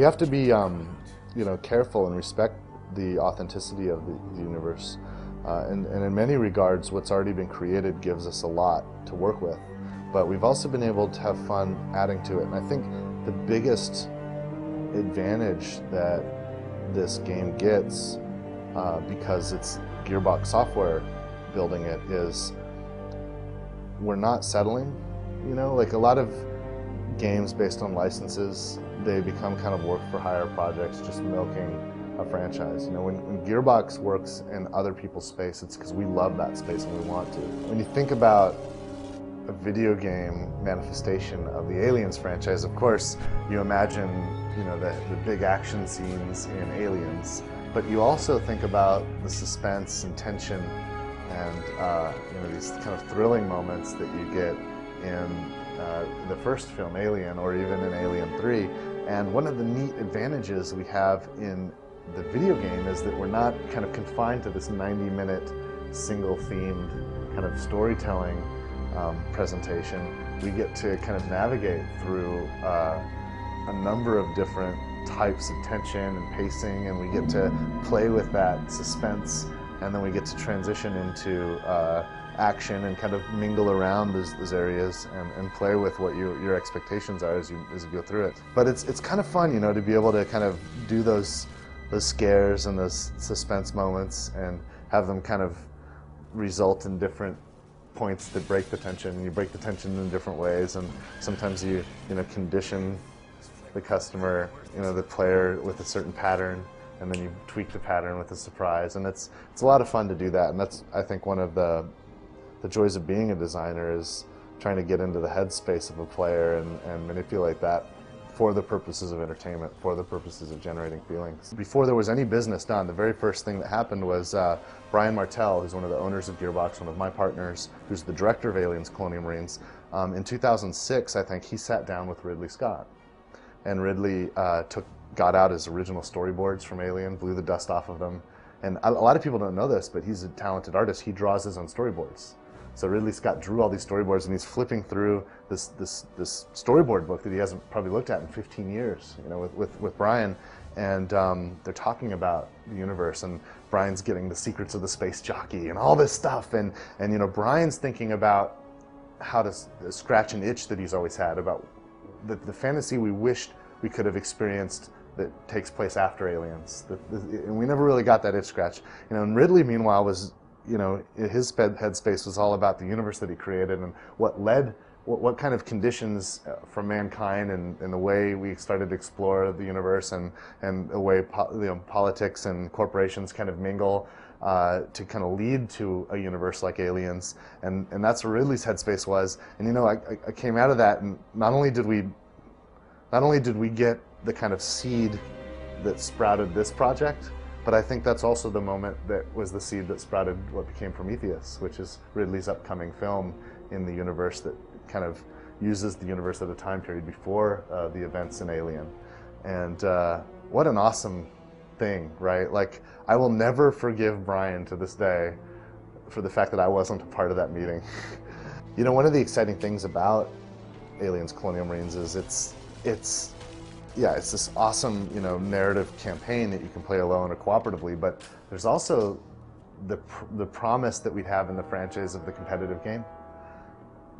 we have to be, careful and respect the authenticity of the universe. And in many regards, what's already been created gives us a lot to work with. But we've also been able to have fun adding to it. And I think the biggest advantage that this game gets, because it's Gearbox software building it, is we're not settling. Like a lot of games based on licenses, they become kind of work for hire projects, just milking a franchise. When Gearbox works in other people's space, it's because we love that space and we want to. When you think about a video game manifestation of the Aliens franchise, of course, you imagine, the big action scenes in Aliens, but you also think about the suspense and tension and these kind of thrilling moments that you get in the first film, Alien, or even in Alien 3. And one of the neat advantages we have in the video game is that we're not kind of confined to this 90-minute single-themed kind of storytelling presentation. We get to kind of navigate through a number of different types of tension and pacing, and we get to play with that suspense, and then we get to transition into action and kind of mingle around those areas and play with what your expectations are as you go through it. But it's kind of fun, to be able to kind of do those scares and those suspense moments and have them kind of result in different points that break the tension. You break the tension in different ways, and sometimes you condition the customer, the player, with a certain pattern, and then you tweak the pattern with a surprise, and it's a lot of fun to do that. And that's, I think, one of the joys of being a designer, is trying to get into the headspace of a player and manipulate that for the purposes of entertainment, for the purposes of generating feelings. Before there was any business done, the very first thing that happened was Brian Martell, who's one of the owners of Gearbox, one of my partners, who's the director of Aliens Colonial Marines, in 2006, I think, he sat down with Ridley Scott. And Ridley got out his original storyboards from Alien, blew the dust off of them. And a lot of people don't know this, but he's a talented artist. He draws his own storyboards. So Ridley Scott drew all these storyboards, and he's flipping through this storyboard book that he hasn't probably looked at in 15 years, with Brian. And they're talking about the universe, and Brian's getting the secrets of the space jockey and all this stuff. And Brian's thinking about how to scratch an itch that he's always had about the fantasy we wished we could have experienced that takes place after Aliens. And we never really got that itch scratch. And Ridley, meanwhile, was, his headspace was all about the universe that he created and what kind of conditions for mankind and the way we started to explore the universe and the way politics and corporations kind of mingle to kind of lead to a universe like Aliens. And that's where Ridley's headspace was. And I came out of that, and not only did we get the kind of seed that sprouted this project, but I think that's also the moment that was the seed that sprouted what became Prometheus, which is Ridley's upcoming film in the universe that kind of uses the universe at a time period before the events in Alien. And what an awesome thing, right? Like, I will never forgive Brian to this day for the fact that I wasn't a part of that meeting. One of the exciting things about Aliens Colonial Marines is it's this awesome, narrative campaign that you can play alone or cooperatively, but there's also the promise that we have in the franchise of the competitive game.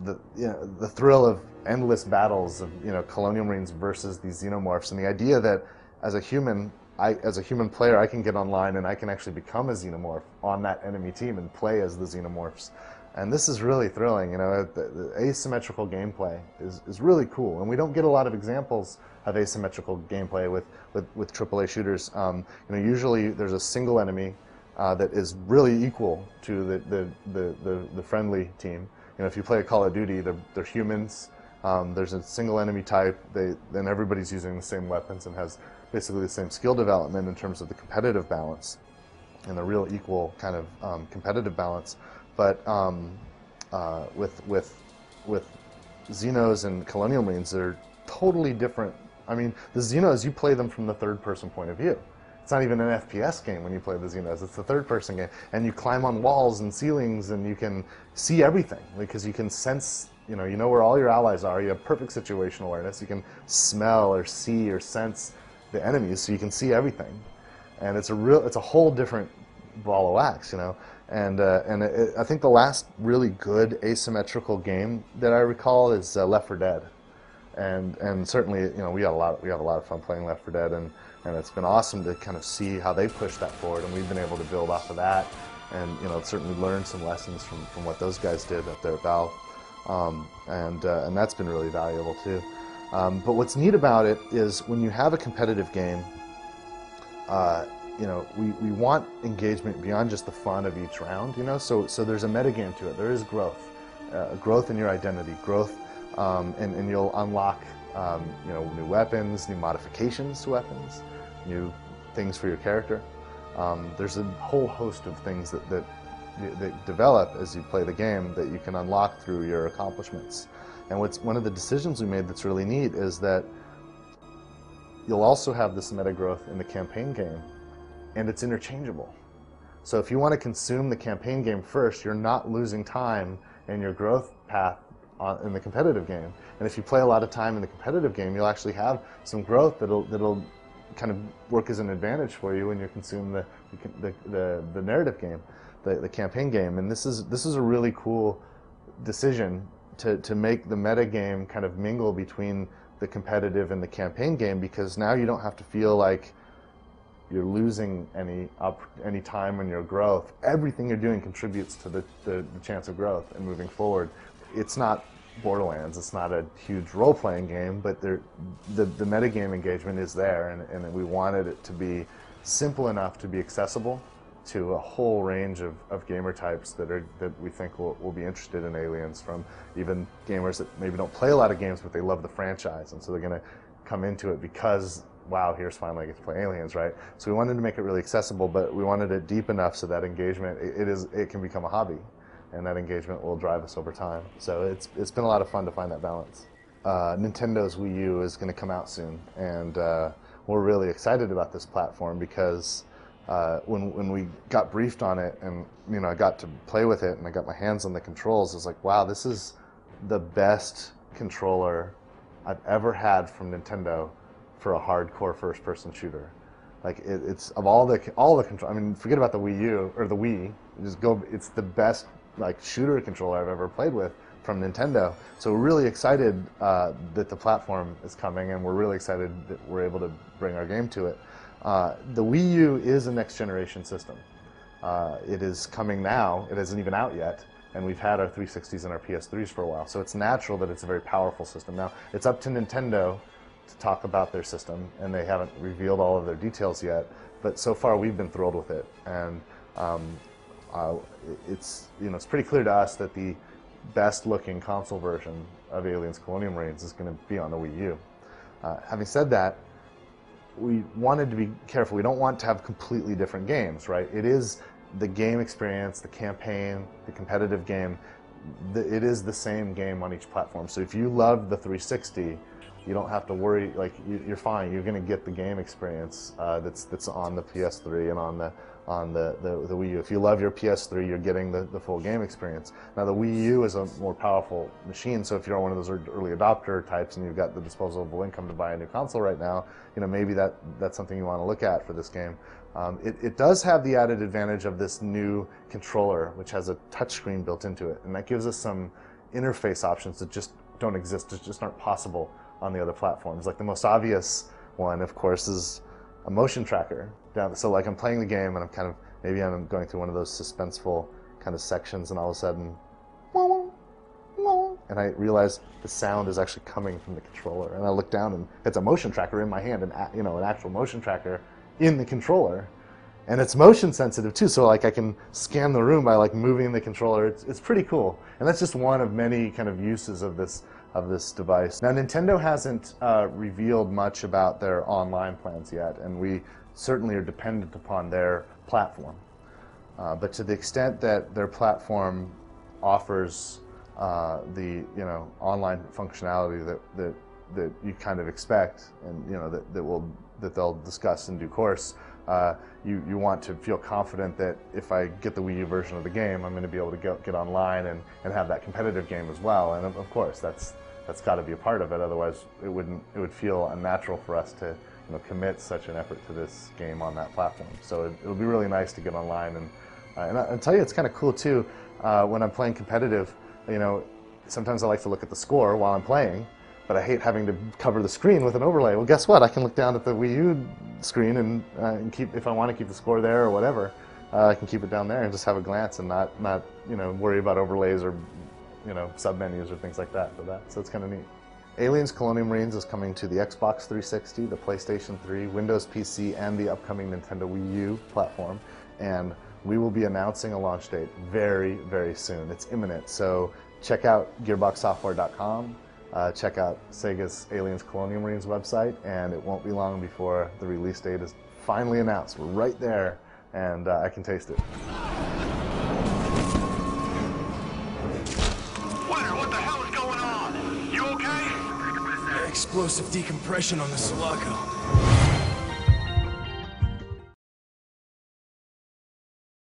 The thrill of endless battles of, Colonial Marines versus these xenomorphs, and the idea that as a human player, I can get online and I can actually become a xenomorph on that enemy team and play as the xenomorphs. And this is really thrilling. The asymmetrical gameplay is really cool, and we don't get a lot of examples of asymmetrical gameplay with AAA shooters. Usually there's a single enemy that is really equal to the friendly team. If you play a Call of Duty, they're humans. There's a single enemy type. Then everybody's using the same weapons and has basically the same skill development in terms of the competitive balance and the real equal kind of competitive balance. But with Xenos and Colonial Marines, they're totally different. I mean, the Xenos, you play them from the third-person point of view. It's not even an FPS game when you play the Xenos. It's the third-person game. And you climb on walls and ceilings, and you can see everything because you can sense, you know where all your allies are. You have perfect situational awareness. You can smell or see or sense the enemies so you can see everything, and it's a whole different ball of wax, you know. And I think the last really good asymmetrical game that I recall is Left 4 Dead, and certainly, you know, we have a lot of fun playing Left 4 Dead, and it's been awesome to kind of see how they push that forward, and we've been able to build off of that, and you know, certainly learn some lessons from what those guys did up there at Valve, and that's been really valuable too. But what's neat about it is when you have a competitive game, you know, we want engagement beyond just the fun of each round, you know, so there's a metagame to it. There is growth in your identity, growth, and you'll unlock, you know, new weapons, new modifications to weapons, new things for your character. There's a whole host of things that develop as you play the game that you can unlock through your accomplishments. And one of the decisions we made that's really neat is that you'll also have this meta growth in the campaign game, and it's interchangeable. So if you want to consume the campaign game first, you're not losing time in your growth path in the competitive game. And if you play a lot of time in the competitive game, you'll actually have some growth that'll kind of work as an advantage for you when you consume the narrative game, the campaign game. And this is a really cool decision to make the meta game kind of mingle between the competitive and the campaign game, because now you don't have to feel like you're losing any time in your growth. Everything you're doing contributes to the chance of growth and moving forward. It's not Borderlands, it's not a huge role-playing game, but the metagame engagement is there, and we wanted it to be simple enough to be accessible to a whole range of gamer types that we think will be interested in Aliens, from even gamers that maybe don't play a lot of games but they love the franchise, and so they're going to come into it because, wow, here's finally I get to play Aliens, right? So we wanted to make it really accessible, but we wanted it deep enough so that engagement, it can become a hobby, and that engagement will drive us over time. So it's been a lot of fun to find that balance. Nintendo's Wii U is going to come out soon, and we're really excited about this platform because when we got briefed on it, and you know, I got to play with it and I got my hands on the controls, it's like, wow, this is the best controller I've ever had from Nintendo for a hardcore first-person shooter. Like it's of all the control. I mean, forget about the Wii U or the Wii. Just go. It's the best like shooter controller I've ever played with from Nintendo. So we're really excited that the platform is coming, and we're really excited that we're able to bring our game to it. The Wii U is a next-generation system. It is coming now. It isn't even out yet, and we've had our 360s and our PS3s for a while. So it's natural that it's a very powerful system. Now, it's up to Nintendo to talk about their system, and they haven't revealed all of their details yet. But so far, we've been thrilled with it, and it's pretty clear to us that the best-looking console version of Aliens: Colonial Marines is going to be on the Wii U. Having said that, we wanted to be careful. We don't want to have completely different games, right? It is the game experience, the campaign, the competitive game. It is the same game on each platform. So if you love the 360, you don't have to worry. Like you're fine. You're going to get the game experience that's on the PS3 and on the Wii U. If you love your PS3, you're getting the full game experience. Now the Wii U is a more powerful machine, so if you're one of those early adopter types and you've got the disposable income to buy a new console right now, you know, maybe that's something you want to look at for this game. It does have the added advantage of this new controller, which has a touchscreen built into it, and that gives us some interface options that just don't exist, that just aren't possible on the other platforms. Like the most obvious one, of course, is a motion tracker. So like I'm playing the game and maybe I'm going through one of those suspenseful kind of sections, and all of a sudden, and I realize the sound is actually coming from the controller, and I look down and it's a motion tracker in my hand, and an actual motion tracker in the controller, and it's motion sensitive too. So like I can scan the room by like moving the controller. It's pretty cool, and that's just one of many kind of uses of this device. Now Nintendo hasn't revealed much about their online plans yet, and we certainly are dependent upon their platform. But to the extent that their platform offers the online functionality that you kind of expect, and that they'll discuss in due course, you want to feel confident that if I get the Wii U version of the game, I'm going to be able to get online and have that competitive game as well. And of course, that's got to be a part of it. Otherwise, it would feel unnatural for us to commit such an effort to this game on that platform. So it'll be really nice to get online, and I'll tell you, it's kind of cool too. When I'm playing competitive, sometimes I like to look at the score while I'm playing, but I hate having to cover the screen with an overlay. Well, guess what? I can look down at the Wii U screen and keep, if I want to keep the score there or whatever, I can keep it down there and just have a glance and not worry about overlays or sub-menus or things like that for that. So it's kind of neat. Aliens Colonial Marines is coming to the Xbox 360, the PlayStation 3, Windows PC, and the upcoming Nintendo Wii U platform. And we will be announcing a launch date very, very soon. It's imminent. So check out gearboxsoftware.com. Check out Sega's Aliens Colonial Marines website, and it won't be long before the release date is finally announced. We're right there, and I can taste it. What the hell is going on? You okay? Explosive decompression on the Sulaco.